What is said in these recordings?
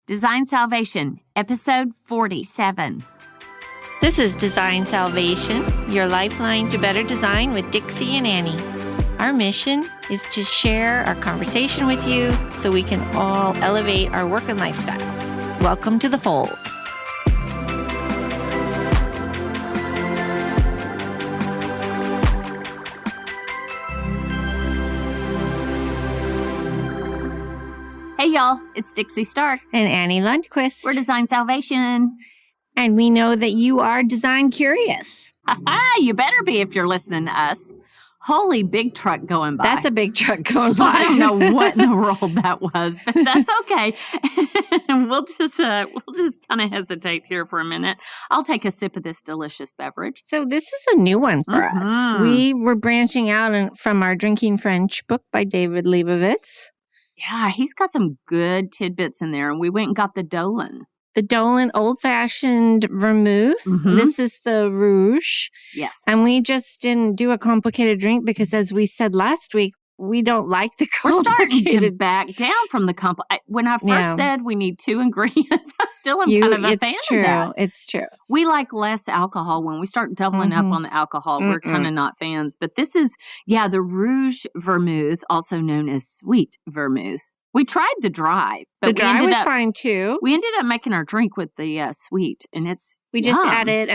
Design Salvation, episode 47. This is Design Salvation, your lifeline to better design with Dixie and Annie. Our mission is to share our conversation with you so we can all elevate our work and lifestyle. Welcome to the fold. Hey, y'all, it's Dixie Stark. And Annie Lundquist. We're Design Salvation. And we know that you are design curious. You better be if you're listening to us. Holy big truck going by. That's a big truck going by. I don't know what in the world that was, but that's okay. We'll just kind of hesitate here for a minute. I'll take a sip of this delicious beverage. So this is a new one for us. We were branching out from our Drinking French book by David Lebovitz. Yeah, he's got some good tidbits in there. And we went and got the Dolan. The Dolan old-fashioned vermouth. Mm-hmm. This is the Rouge. Yes. And we just didn't do a complicated drink because, as we said last week, we don't like the complicated. We're starting to back down from the when I first said we need 2 ingredients, I still am kind of a fan of that. It's true. We like less alcohol. When we start doubling up on the alcohol, we're kind of not fans. But this is, the Rouge vermouth, also known as sweet vermouth. We tried the dry. But the dry was fine too. We ended up making our drink with the sweet, and it's we just added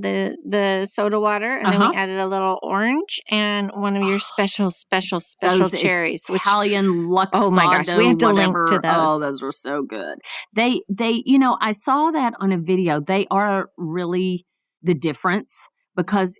the soda water, and then we added a little orange and one of your special cherries, Italian Luxardo. Oh my gosh, we have to link to those. Oh, those were so good. They I saw that on a video. They are really the difference. Because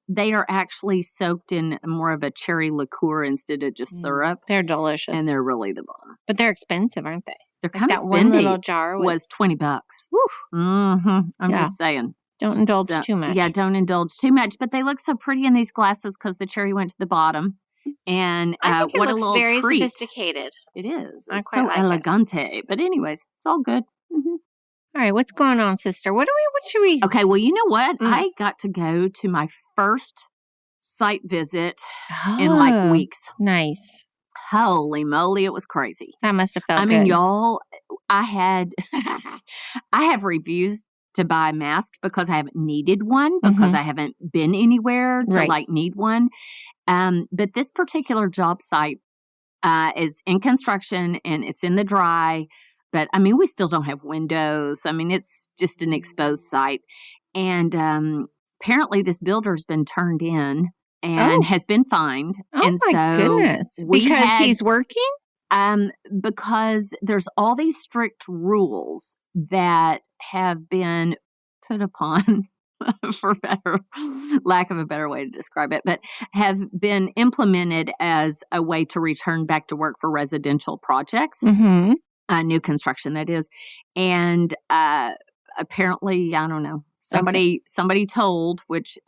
they are actually soaked in more of a cherry liqueur instead of just syrup. They're delicious. And they're really the bomb. But they're expensive, aren't they? They're kind of spendy. One little jar was $20. Woo. Mm-hmm. I'm just saying. Don't indulge too much. Yeah, don't indulge too much. But they look so pretty in these glasses because the cherry went to the bottom. And I think what it a looks little very treat. Sophisticated. It is. I It's quite so like elegante. But anyways, it's all good. Mm-hmm. All right, what's going on, sister? What should we? Okay, well, you know what? I got to go to my first site visit in like weeks. Nice. Holy moly, it was crazy. That must have felt good. I mean, y'all, I have reviews to buy masks because I haven't needed one, because I haven't been anywhere to need one. But this particular job site is in construction and it's in the dry. But, I mean, we still don't have windows. I mean, it's just an exposed site. And apparently this builder's been turned in and has been fined. Oh, and my goodness. Because he's working? Because there's all these strict rules that have been put upon, for lack of a better way to describe it, but have been implemented as a way to return back to work for residential projects. Mm-hmm. New construction, that is. And apparently, I don't know, somebody told, which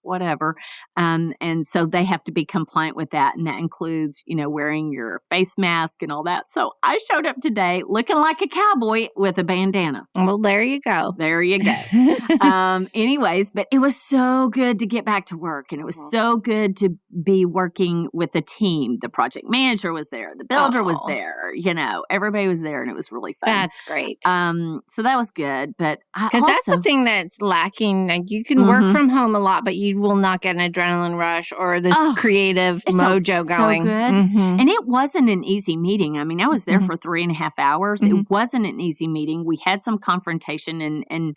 whatever. And so they have to be compliant with that. And that includes, wearing your face mask and all that. So I showed up today looking like a cowboy with a bandana. Well, there you go. There you go. Anyways, but it was so good to get back to work. And it was so good to be working with the team. The project manager was there. The builder was there. Everybody was there and it was really fun. That's great. So that was good. But because that's the thing that's lacking. Like you can work from home a lot, but you will not get an adrenaline rush or this creative mojo going. So good. And it wasn't an easy meeting. I mean, I was there for 3.5 hours. It wasn't an easy meeting. We had some confrontation and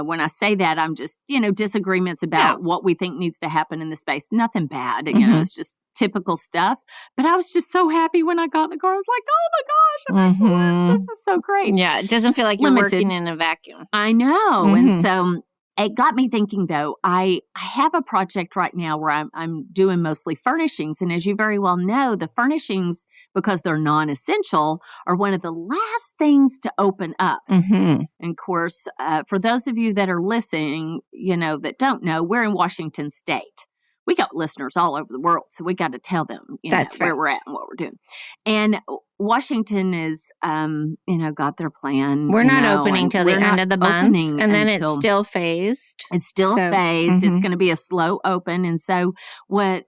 when I say that, I'm just, disagreements about what we think needs to happen in the space. Nothing bad. It's just typical stuff. But I was just so happy when I got in the car. I was like, oh my gosh, what? This is so great. Yeah, it doesn't feel like you're working in a vacuum. I know. And so it got me thinking, though, I have a project right now where I'm doing mostly furnishings. And as you very well know, the furnishings, because they're non-essential, are one of the last things to open up. And of course, for those of you that are listening, that don't know, we're in Washington State. We got listeners all over the world, so we got to tell them where we're at and what we're doing. And Washington is, got their plan. We're not opening till the end of the month, and then it's still phased. It's still phased. It's going to be a slow open. And so what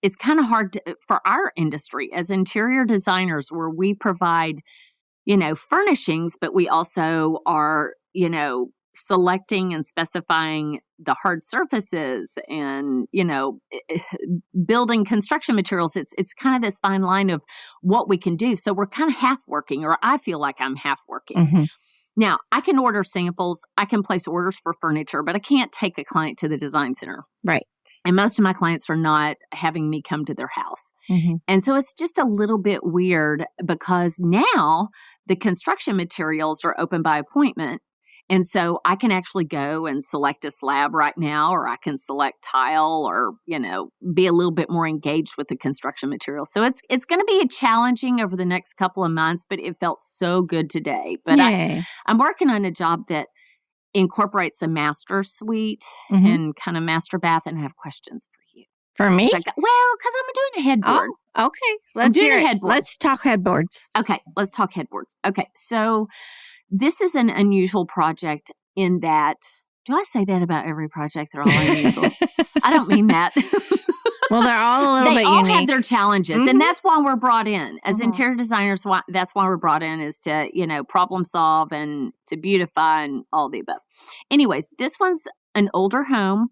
it's kind of hard for our industry as interior designers where we provide furnishings, but we also are, selecting and specifying the hard surfaces and, building construction materials. It's kind of this fine line of what we can do. So we're kind of half working, or I feel like I'm half working. Mm-hmm. Now, I can order samples. I can place orders for furniture, but I can't take a client to the design center. Right. And most of my clients are not having me come to their house. Mm-hmm. And so it's just a little bit weird because now the construction materials are open by appointment. And so I can actually go and select a slab right now, or I can select tile, or, be a little bit more engaged with the construction material. So it's going to be challenging over the next couple of months, but it felt so good today. But I'm working on a job that incorporates a master suite and kind of master bath, and I have questions for you. For me? Because I'm doing a headboard. Oh, okay. Let's hear it. Headboard. Let's talk headboards. Okay, let's talk headboards. Okay, so this is an unusual project in that, do I say that about every project? They're all unusual. I don't mean that. Well, they're all a little bit unique. They all have their challenges, and that's why we're brought in. As interior designers, that's why we're brought in, is to, problem solve and to beautify and all the above. Anyways, this one's an older home,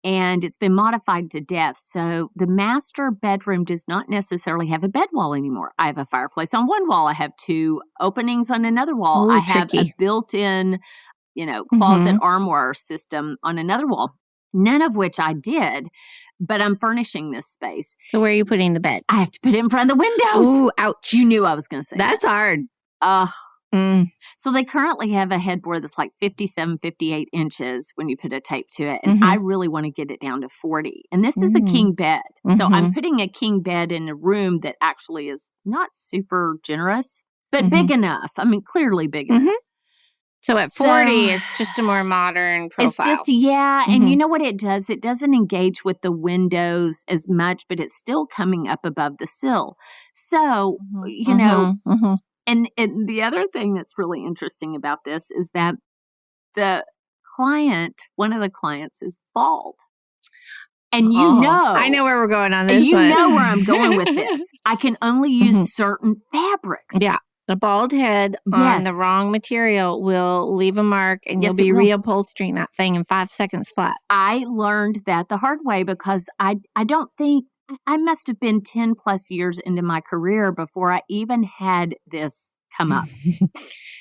and it's been modified to death. So the master bedroom does not necessarily have a bed wall anymore. I have a fireplace on one wall. I have 2 openings on another wall. Ooh, I have tricky. a built-in, closet armoire system on another wall. None of which I did, but I'm furnishing this space. So where are you putting the bed? I have to put it in front of the windows. Ooh, ouch. You knew I was going to say That's hard. So they currently have a headboard that's like 57, 58 inches when you put a tape to it. And I really want to get it down to 40. And this is a king bed. So I'm putting a king bed in a room that actually is not super generous, but big enough. I mean, clearly big enough. So at 40, it's just a more modern profile. It's just, and you know what it does? It doesn't engage with the windows as much, but it's still coming up above the sill. So, And the other thing that's really interesting about this is that one of the clients is bald. And I know where we're going on this. You know where I'm going with this. I can only use certain fabrics. Yeah. A bald head on the wrong material will leave a mark, and you'll be reupholstering that thing in 5 seconds flat. I learned that the hard way because I don't think, I must have been 10 plus years into my career before I even had this come up.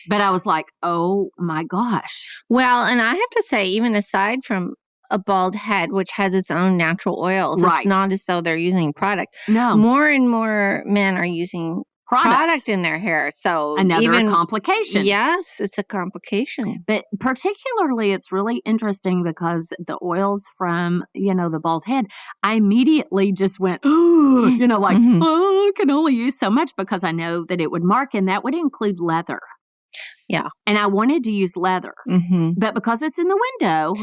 But I was like, oh my gosh. Well, and I have to say, even aside from a bald head, which has its own natural oils, it's not as though they're using product. No. More and more men are using product in their hair. So another complication. Yes, it's a complication. But particularly it's really interesting because the oils from, the bald head, I immediately just went, I can only use so much because I know that it would mark, and that would include leather. Yeah. And I wanted to use leather, but because it's in the window.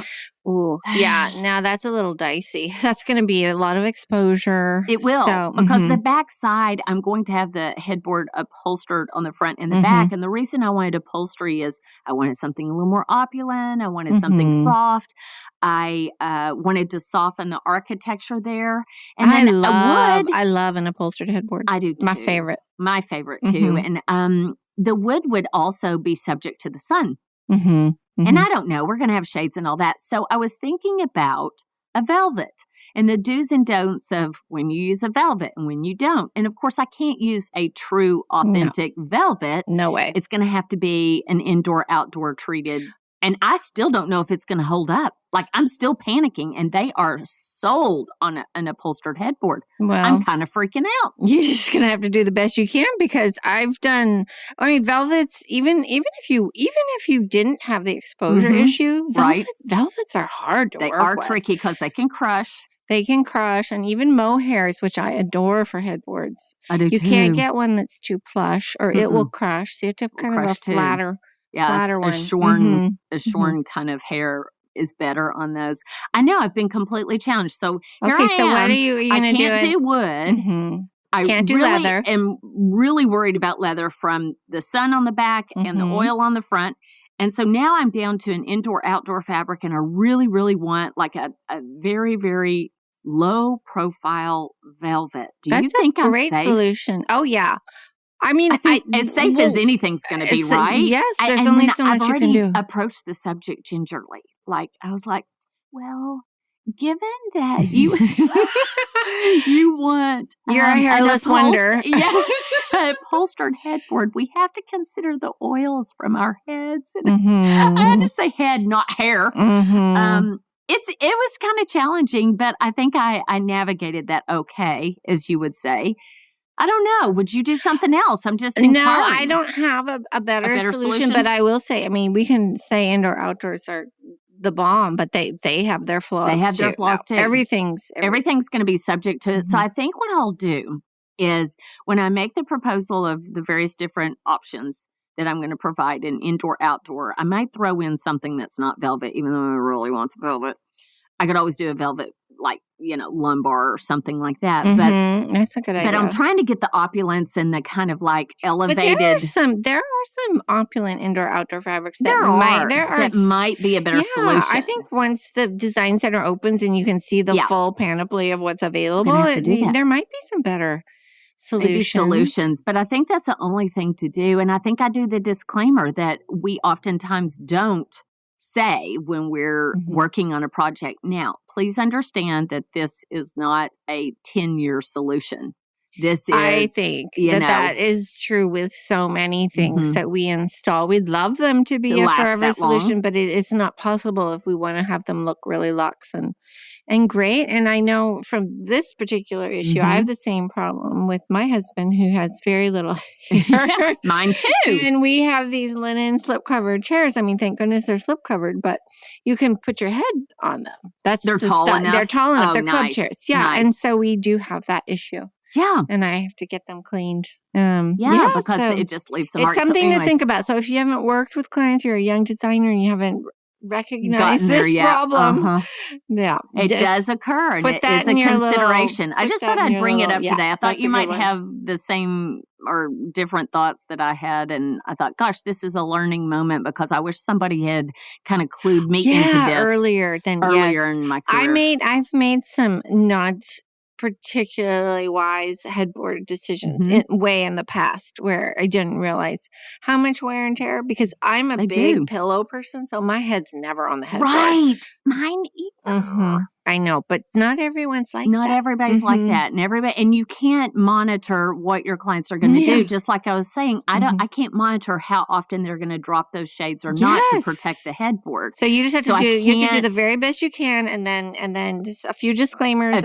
Ooh, yeah. Now that's a little dicey. That's going to be a lot of exposure. It will, because the back side, I'm going to have the headboard upholstered on the front and the back. And the reason I wanted upholstery is I wanted something a little more opulent. I wanted something soft. I wanted to soften the architecture there. And I love an upholstered headboard. I do too. My favorite. My favorite too. And the wood would also be subject to the sun. And I don't know, we're going to have shades and all that. So I was thinking about a velvet and the do's and don'ts of when you use a velvet and when you don't. And of course, I can't use a true, authentic velvet. No way. It's going to have to be an indoor-outdoor treated. And I still don't know if it's going to hold up. Like, I'm still panicking, and they are sold on an upholstered headboard. Well, I'm kind of freaking out. You're just going to have to do the best you can, because velvets, even if you didn't have the exposure issue, velvets are hard to work with. They are tricky because they can crush. They can crush, and even mohairs, which I adore for headboards. I do too. You can't get one that's too plush, or it will crush. So you have to have kind of a flatter. Yeah, a shorn kind of hair is better on those. I know, I've been completely challenged. So here I am. So what are you going to do? I can't do wood. I can't do leather. am really worried about leather from the sun on the back and the oil on the front. And so now I'm down to an indoor-outdoor fabric, and I really, really want like a very, very low-profile velvet. Do you think I'm safe? That's a great solution. Oh, yeah. I mean, I think as safe as anything's going to be, right? Yes, there's only so much you can do. I've approached the subject gingerly. Like, I was like, well, given that you you want you're a hairless wonder, upholstered headboard, we have to consider the oils from our heads. And I had to say head, not hair. It was kind of challenging, but I think I navigated that okay, as you would say. I don't know. Would you do something else? I'm just inquiring. No, I don't have a better solution, but I will say, I mean, we can say indoor outdoors are the bomb, but they have their flaws. They have their flaws too. Everything's going to be subject to it. So I think what I'll do is when I make the proposal of the various different options that I'm going to provide in indoor, outdoor, I might throw in something that's not velvet, even though I really want the velvet. I could always do a velvet, like, lumbar or something like that. But that's a good idea. But I'm trying to get the opulence and the kind of like elevated. But there are some opulent indoor outdoor fabrics that might be a better solution. I think once the design center opens and you can see the full panoply of what's available, there might be some better solutions. But I think that's the only thing to do. And I think I do the disclaimer that we oftentimes don't say when we're working on a project. Now, please understand that this is not a 10-year solution. I think that is true with so many things that we install. We'd love them to be a forever solution, but it's not possible if we want to have them look really luxe and great. And I know from this particular issue, I have the same problem with my husband who has very little hair. Mine too. And we have these linen slip-covered chairs. I mean, thank goodness they're slip-covered, but you can put your head on them. They're tall enough. They're tall enough. Oh, they're club chairs. Yeah. Nice. And so we do have that issue. Yeah. And I have to get them cleaned. Because it just leaves some marks. It's something to think about. So if you haven't worked with clients, you're a young designer and you haven't recognized this problem. It does occur, and it is a consideration. I just thought I'd bring it up today. I thought you might have the same or different thoughts that I had, and I thought, gosh, this is a learning moment because I wish somebody had kind of clued me into this earlier in my career. I've made some not particularly wise headboard decisions way in the past where I didn't realize how much wear and tear, because I'm a big pillow person, so my head's never on the headboard. Right. Mine either. I know, but not everyone's like that. Not everybody's like that. And you can't monitor what your clients are going to do. Just like I was saying, I can't monitor how often they're going to drop those shades or not to protect the headboard. So you just have to do the very best you can, and then just a few disclaimers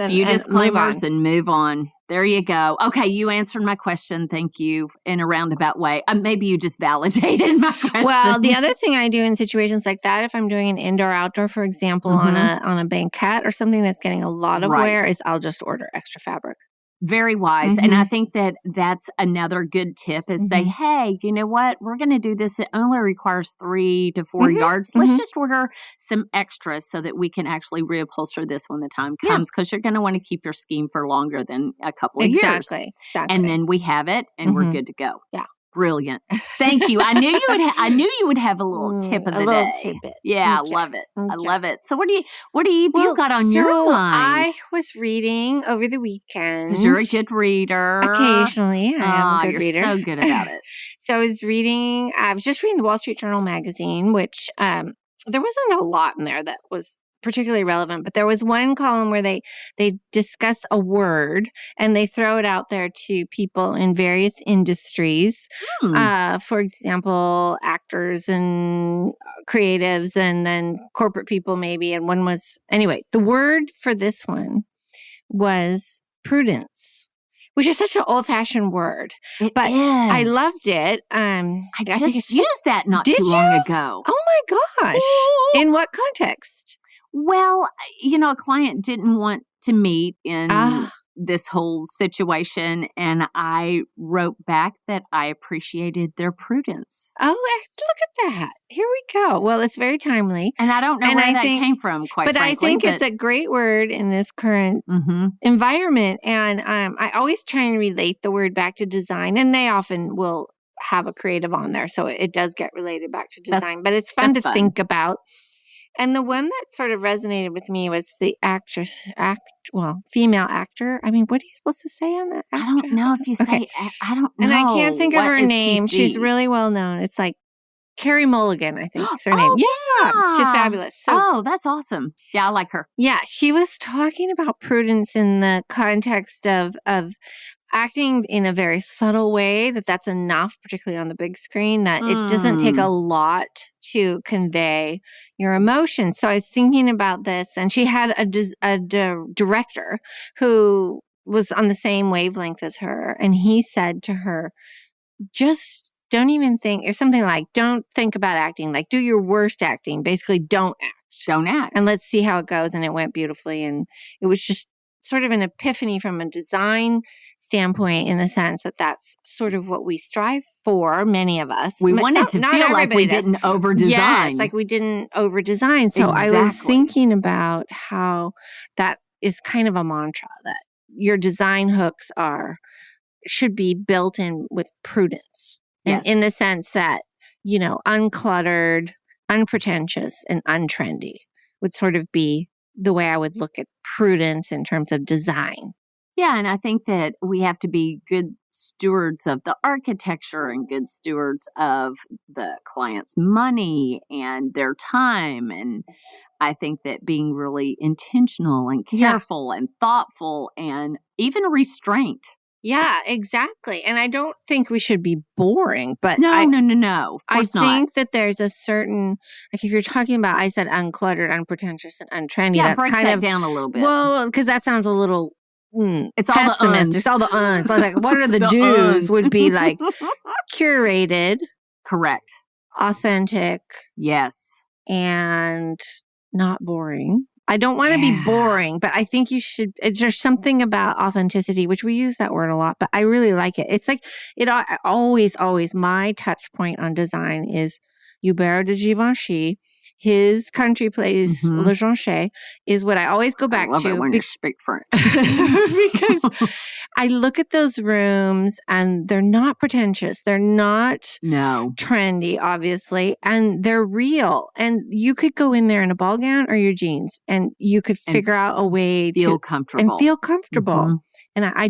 and move on. There you go. Okay, you answered my question. Thank you in a roundabout way. Maybe you just validated my question. Well, the other thing I do in situations like that, if I'm doing an indoor-outdoor, for example, on a banquette or something that's getting a lot of wear, is I'll just order extra fabric. Very wise. And I think that that's another good tip is say, hey, you know what? We're going to do this. It only requires 3 to 4 yards. Let's just order some extras so that we can actually reupholster this when the time comes, because you're going to want to keep your scheme for longer than a couple of years. Exactly. And then we have it and we're good to go. Yeah. Brilliant. Thank you. I knew you would have a little tip of the day. Little tidbit. Yeah, I love it. I love it. So what do you got on your mind? I was reading over the weekend. Because you're a good reader. Occasionally, I am a good reader. You're so good about it. So I was just reading the Wall Street Journal magazine, which there wasn't a lot in there that was particularly relevant, but there was one column where they discuss a word and they throw it out there to people in various industries. For example, actors and creatives, and then corporate people maybe. And one was, anyway, the word for this one was prudence, which is such an old-fashioned word. But I loved it. I just used that not too long ago. Oh my gosh. Ooh. In what context? Well, a client didn't want to meet in this whole situation, and I wrote back that I appreciated their prudence. Oh, look at that. Here we go. Well, it's very timely. And I don't know where that came from, quite frankly. I think it's a great word in this current environment, and I always try and relate the word back to design, and they often will have a creative on there, so it does get related back to design, but it's fun to think about. And the one that sort of resonated with me was the female actor. I mean, what are you supposed to say on that? I don't know if you say, I don't know. And I can't think of her name. PC? She's really well known. It's like Carey Mulligan, I think is her name. Yeah. She's fabulous. So, that's awesome. Yeah, I like her. Yeah, she was talking about prudence in the context of acting in a very subtle way, that's enough, particularly on the big screen, that it doesn't take a lot to convey your emotions. So I was thinking about this, and she had a director who was on the same wavelength as her, and he said to her, just don't even think, or something like, don't think about acting, like do your worst acting, basically don't act. Don't act. And let's see how it goes. And it went beautifully. And it was just sort of an epiphany from a design standpoint, in the sense that that's sort of what we strive for, many of us. We wanted to feel like we didn't over-design. Yes, like we didn't over-design. So I was thinking about how that is kind of a mantra, that your design hooks should be built in with prudence. Yes. In the sense that, uncluttered, unpretentious, and untrendy would sort of be the way I would look at prudence in terms of design. Yeah, and I think that we have to be good stewards of the architecture and good stewards of the client's money and their time. And I think that being really intentional and careful and thoughtful and even restraint. Yeah, exactly. And I don't think we should be boring, but no. I think that there's a certain, like if you're talking about, I said uncluttered, unpretentious, and untrendy. Yeah, that's break kind that down a little bit. Well, because that sounds a little it's all the uns. It's all the uns. Like, what are the do's? Would be like curated, correct, authentic, yes, and not boring. I don't want to be boring, but I think you should. There's something about authenticity, which we use that word a lot, but I really like it. It's like always, my touch point on design is Hubert de Givenchy. His country place, Le Jonchée, is what I always go back to. I love it when you speak French. Because I look at those rooms and they're not pretentious. They're not trendy, obviously, and they're real. And you could go in there in a ball gown or your jeans, and you could figure out a way to feel comfortable. And I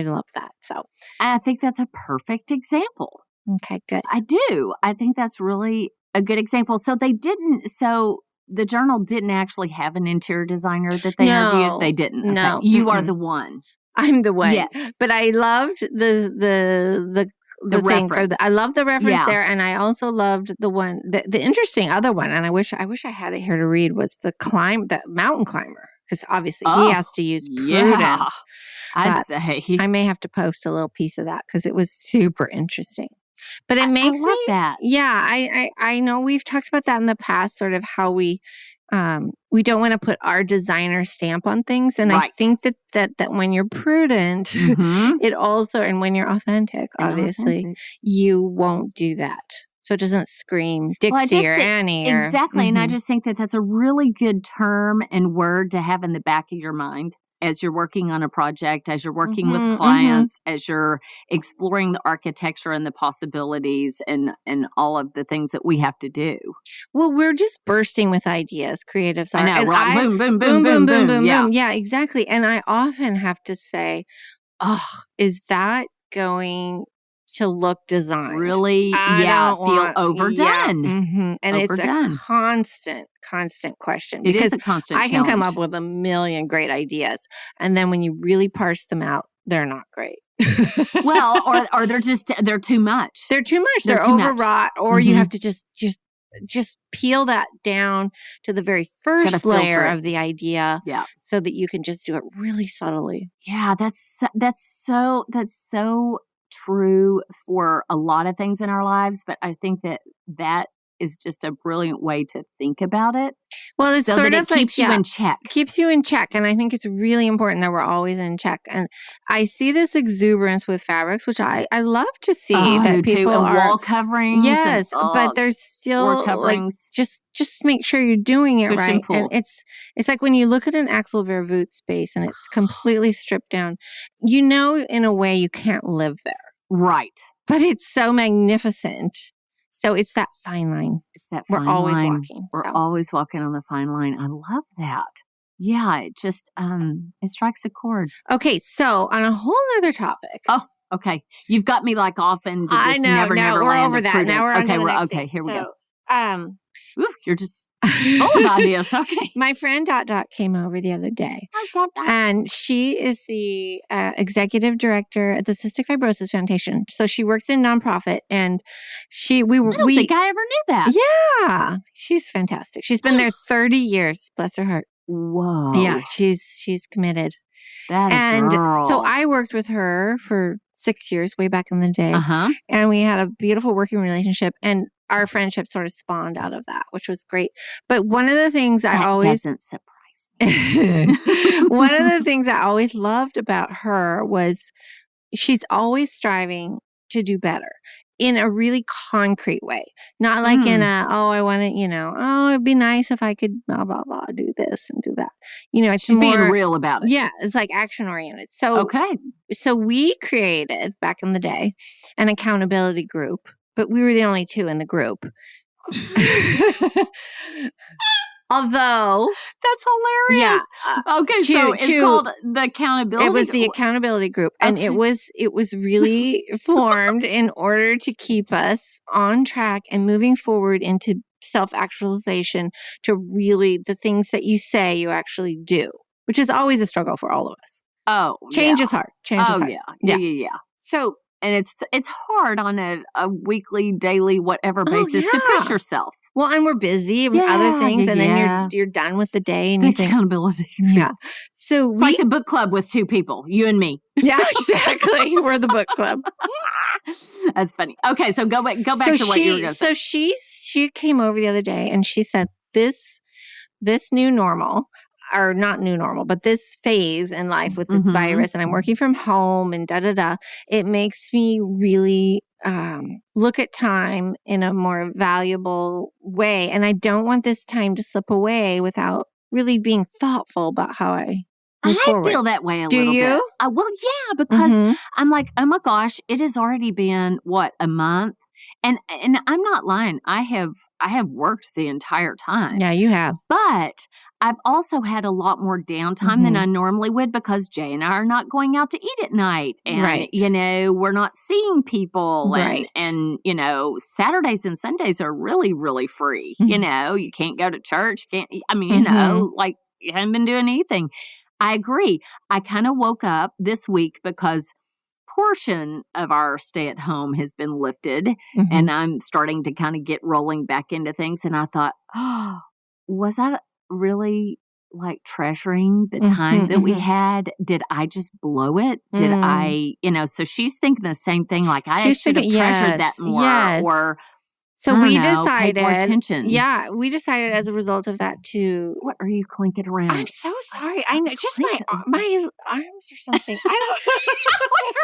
love that. So I think that's a perfect example. Okay, good. I do. I think that's really a good example. So the Journal didn't actually have an interior designer that they interviewed? They didn't. Okay. No. You are the one. I'm the one. Yes. But I loved the thing for I love the reference there, and I also loved the one, the interesting other one, and I wish I had it here to read, was the mountain climber, because obviously he has to use prudence. Yeah, I'd say I may have to post a little piece of that because it was super interesting. But it makes I love that. Yeah, I know we've talked about that in the past, sort of how we don't want to put our designer stamp on things. And I think that when you're prudent, it also, and when you're authentic, obviously, you won't do that. So it doesn't scream Dixie or Annie. Exactly. And I just think that that's a really good term and word to have in the back of your mind as you're working on a project, as you're working with clients, as you're exploring the architecture and the possibilities and all of the things that we have to do. Well, we're just bursting with ideas, creatives are. I know, boom, boom, boom. Yeah, exactly. And I often have to say, is that going to look designed? Really? Feel overdone. Yeah. And overdone. It's a constant question. It is a constant challenge. I can come up with a million great ideas, and then when you really parse them out, they're not great. Well, or they're too much. They're too much. They're overwrought, or you have to just peel that down to the very first layer of the idea, so that you can just do it really subtly. Yeah, that's so true for a lot of things in our lives, but I think that is just a brilliant way to think about it. Well, it's so sort that of it keeps you in check. Keeps you in check. And I think it's really important that we're always in check. And I see this exuberance with fabrics, which I love to see that people and are wall coverings. Yes, but there's still coverings. Like, just make sure you're doing it right. And it's like when you look at an Axel Vervoet space and it's completely stripped down, in a way you can't live there. Right. But it's so magnificent. So it's that fine line. It's that We're fine always line. walking. We're so. always walking on the fine line. I love that. Yeah, it just it strikes a chord. Okay, so on a whole other topic. Oh, okay. You've got me like off into this I know. never We're land over of that. prudence. Now we're on okay, to the next okay. thing. Here we go. Ooh, you're just full of ideas. Okay. My friend Dot came over the other day, and she is the executive director at the Cystic Fibrosis Foundation. So she works in nonprofit, and I don't think I ever knew that. Yeah, she's fantastic. She's been there 30 years. Bless her heart. Whoa. Yeah, she's committed. That girl. So I worked with her for 6 years, way back in the day, and we had a beautiful working relationship, and our friendship sort of spawned out of that, which was great. But one of the things that doesn't surprise me. One of the things I always loved about her was she's always striving to do better in a really concrete way. Not like in a, I want to, it'd be nice if I could blah, blah, blah, do this and do that. It's She's more, being real about it. Yeah, it's like action oriented. So we created back in the day an accountability group, but we were the only two in the group. Although that's hilarious. Yeah. Okay, so it's called the accountability. It was the accountability group, and it was really formed in order to keep us on track and moving forward into self-actualization, to really the things that you say you actually do, which is always a struggle for all of us. Change is hard. Change is hard. Yeah. So. And it's hard on a weekly, daily, whatever basis to push yourself. Well, and we're busy with other things, and then you're done with the day, and you think accountability. Yeah. So it's like the book club with two people, you and me. Yeah, exactly. We're the book club. That's funny. Okay, so go back to what you were going to say. So she came over the other day, and she said this new normal. Or not new normal, but this phase in life with this virus, and I'm working from home and it makes me really look at time in a more valuable way. And I don't want this time to slip away without really being thoughtful about how I move forward. Feel that way a little bit. Do you? Well, yeah, because I'm like, oh my gosh, it has already been, a month? And I'm not lying. I have worked the entire time. Yeah, you have. But I've also had a lot more downtime than I normally would, because Jay and I are not going out to eat at night. And, we're not seeing people. Right. And, Saturdays and Sundays are really, really free. You can't go to church. You haven't been doing anything. I agree. I kind of woke up this week because portion of our stay at home has been lifted, and I'm starting to kind of get rolling back into things. And I thought, was I really treasuring the time that we had? Did I just blow it? Did I, so she's thinking the same thing. Like I should have treasured that more. Yes. Or so we decided, pay more attention. Yeah, we decided as a result of that to. What are you clinking around? I'm so sorry. I know, just my arms or something. I don't.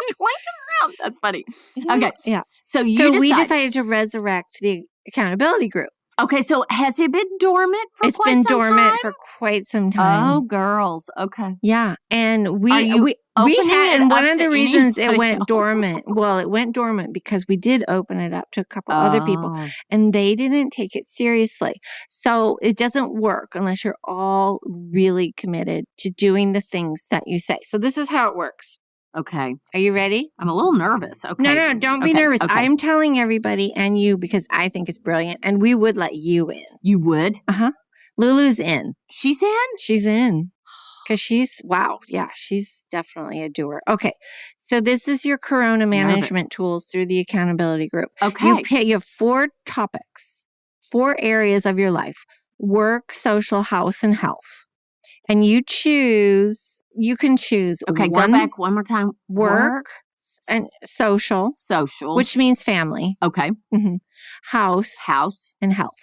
You're clinking around. That's funny. Okay, yeah. So we decided to resurrect the accountability group. Okay, so has it been dormant for quite some time? It's been dormant for quite some time. Oh, girls. Okay. Yeah, and we had, and one of the reasons it went dormant, it went dormant because we did open it up to a couple other people, and they didn't take it seriously. So it doesn't work unless you're all really committed to doing the things that you say. So this is how it works. Okay. Are you ready? I'm a little nervous. Okay. No, don't be nervous. Okay. I'm telling everybody and you because I think it's brilliant, and we would let you in. You would? Uh-huh. Lulu's in. She's in? She's in. Because she's definitely a doer. Okay. So this is your corona management tools through the accountability group. Okay. You have 4 topics, 4 areas of your life: work, social, house, and health. And you can choose. Okay, go back one more time. Work and social. Social. Which means family. Okay. House. And health.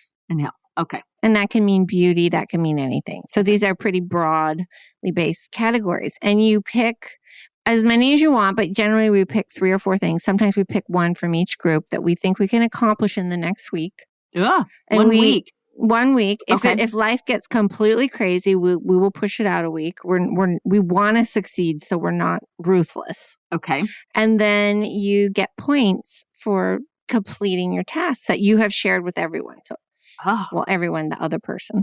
Okay. And that can mean beauty. That can mean anything. So these are pretty broadly based categories. And you pick as many as you want, but generally we pick 3 or 4 things. Sometimes we pick one from each group that we think we can accomplish in the next week. Yeah. And 1 week. 1 week. If life gets completely crazy, we will push it out a week. We want to succeed, so we're not ruthless. Okay. And then you get points for completing your tasks that you have shared with everyone. So, well, everyone, the other person.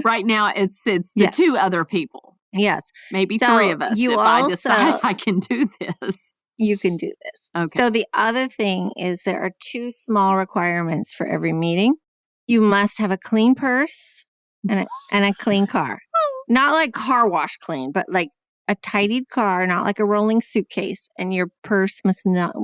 Right now, it's the two other people. Yes. Maybe three of us. If I decide I can do this. You can do this. Okay. So the other thing is there are 2 small requirements for every meeting. You must have a clean purse and a clean car. Not like car wash clean, but like a tidied car, not like a rolling suitcase. And your purse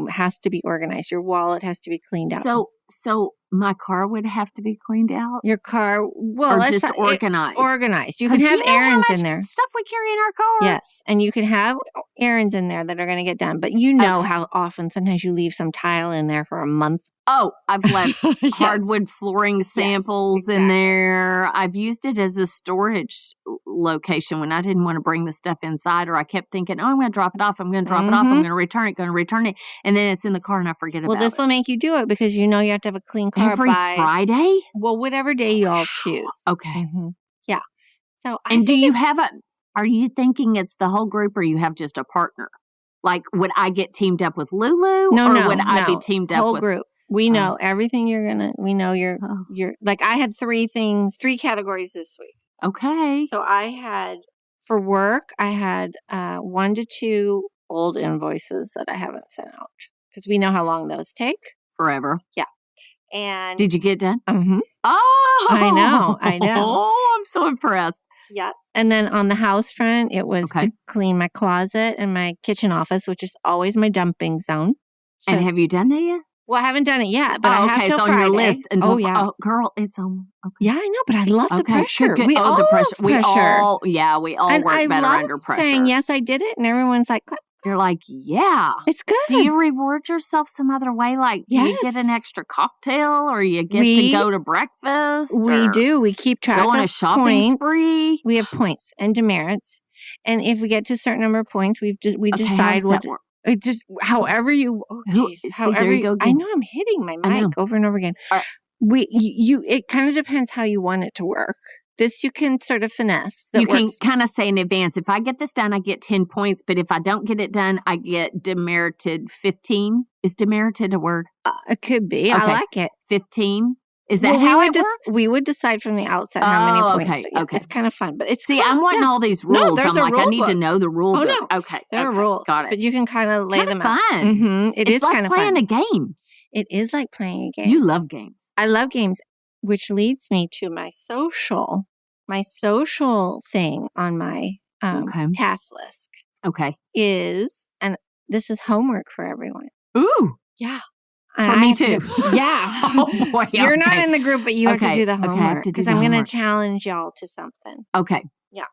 has to be organized. Your wallet has to be cleaned out. So my car would have to be cleaned out? Your car, well, or just organized? Organized. You can have errands in there. Stuff we carry in our car. Yes. And you can have errands in there that are going to get done. But you know how often sometimes you leave some tile in there for a month. Oh, I've left hardwood flooring samples in there. I've used it as a storage location when I didn't want to bring the stuff inside, or I kept thinking, I'm going to drop it off. I'm going to drop it off. I'm going to return it. And then it's in the car and I forget about it. Well, this will make you do it because you know you have to have a clean car every Friday? Well, whatever day you all choose. Okay. Yeah. So, are you thinking it's the whole group or you have just a partner? Like, would I get teamed up with Lulu? No, would I be teamed up whole with group? We know everything we know you're like, I had 3 categories this week. Okay. So I had, for work, I had 1 to 2 old invoices that I haven't sent out because we know how long those take. Forever. Yeah. And did you get done? Mm-hmm. Oh, I know. Oh, I'm so impressed. Yeah. And then on the house front, it was to clean my closet and my kitchen office, which is always my dumping zone. So, and have you done that yet? Well, I haven't done it yet, but I have till it's on Friday. your list. Yeah. Oh, girl, it's on. Okay. Yeah, I know, but I love the pressure. Good. We all the pressure. Love pressure. We all and work I better love under pressure. Saying yes, I did it, and everyone's like, you're like, yeah, it's good. Do you reward yourself some other way? Like, do you get an extra cocktail, or you get to go to breakfast? We do. We keep track of go on a shopping spree. We have points and demerits, and if we get to a certain number of points, we decide what. It just however you however you go. I know I'm hitting my mic over and over again. It kind of depends how you want it to work. This you can sort of finesse. You can kind of say in advance, if I get this done, I get 10 points. But if I don't get it done, I get demerited 15. Is demerited a word? It could be. Okay. I like it. 15. Is that how it works? We would decide from the outset how many points. Okay. It's kind of fun. But it's I'm wanting all these rules. I'm like, I need to know the rule book. No. Okay. There are rules. Got it. But you can kind of lay them out. Fun. Mm-hmm. It's like kind of playing fun. a game. It is like playing a game. You love games. I love games, which leads me to my social thing on my task list. Okay. And this is homework for everyone. Ooh. Yeah. For me too. Yeah. Oh boy. You're not in the group, but you have to do the homework because I'm going to challenge y'all to something. Okay. Yeah.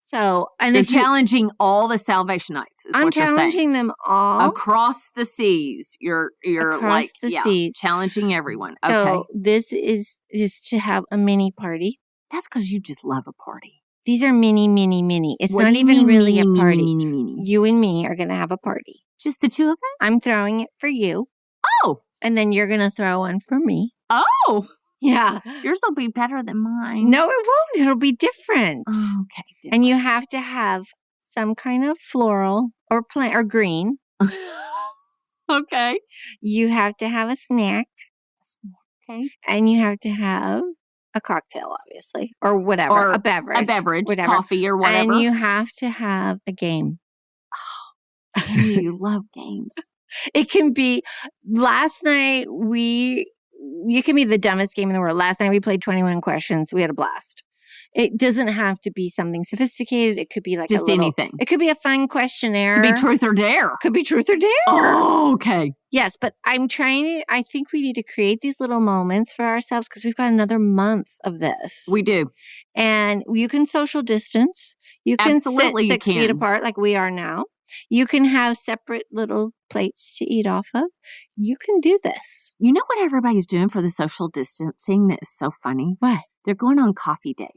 So, and you're challenging all the Salvationites. I'm challenging them all across the seas. You're across the seas, challenging everyone. Okay. So this is to have a mini party. That's because you just love a party. These are mini. It's not even really a party. Mini. You and me are going to have a party. Just the two of us? I'm throwing it for you. Oh. And then you're going to throw one for me. Oh. Yeah. Yours will be better than mine. No, it won't. It'll be different. Oh, okay. Different. And you have to have some kind of floral or plant or green. Okay. You have to have a snack. Okay. And you have to have a cocktail, obviously, or whatever, or a beverage, whatever. Coffee or whatever. And you have to have a game. Oh, you love games. It can be, last night you can be the dumbest game in the world. Last night we played 21 questions. We had a blast. It doesn't have to be something sophisticated. It could be like just anything. It could be a fun questionnaire. It could be truth or dare. Oh, okay. Yes, but I think we need to create these little moments for ourselves because we've got another month of this. We do. And you can social distance. You can Absolutely sit 6 feet apart like we are now. You can have separate little plates to eat off of. You can do this. You know what everybody's doing for the social distancing that is so funny? What? They're going on coffee dates.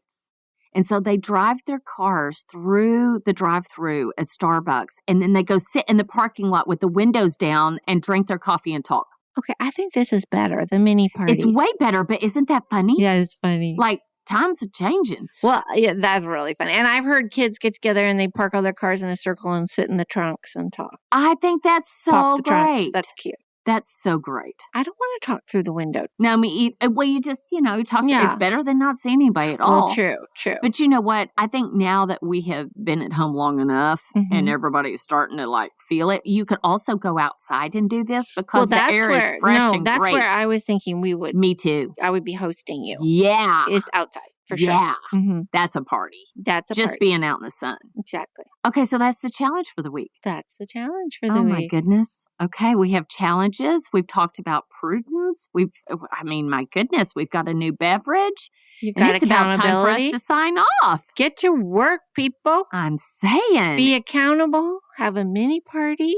And so they drive their cars through the drive-thru at Starbucks, and then they go sit in the parking lot with the windows down and drink their coffee and talk. Okay, I think this is better, the mini party. It's way better, but isn't that funny? Yeah, it's funny. Like, times are changing. Well, yeah, that's really fun. And I've heard kids get together and they park all their cars in a circle and sit in the trunks and talk. I think that's so Pop the great. trunks. That's cute. That's so great. I don't want to talk through the window. No, well, you just, you talk. Yeah. It's better than not seeing anybody at all. Well, true. But you know what? I think now that we have been at home long enough and everybody's starting to feel it, you could also go outside and do this because the air is fresh and that's great. where I was thinking we would. Me too. I would be hosting you. Yeah. It's outside. For sure. Yeah. Mm-hmm. That's a party. That's a just party. being out in the sun. Exactly. Okay, so that's the challenge for the week. That's the challenge for the week. Oh my goodness. Okay, we have challenges. We've talked about prudence. My goodness, we've got a new beverage. You've got it's about time for us to sign off. Get to work, people. I'm saying. Be accountable. Have a mini party.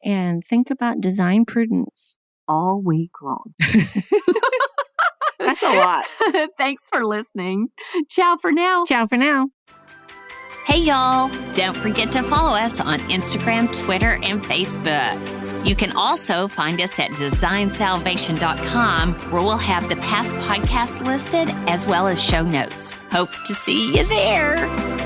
And think about design prudence. All week long. That's a lot. Thanks for listening. Ciao for now. Ciao for now. Hey, y'all. Don't forget to follow us on Instagram, Twitter, and Facebook. You can also find us at designsalvation.com, where we'll have the past podcasts listed as well as show notes. Hope to see you there.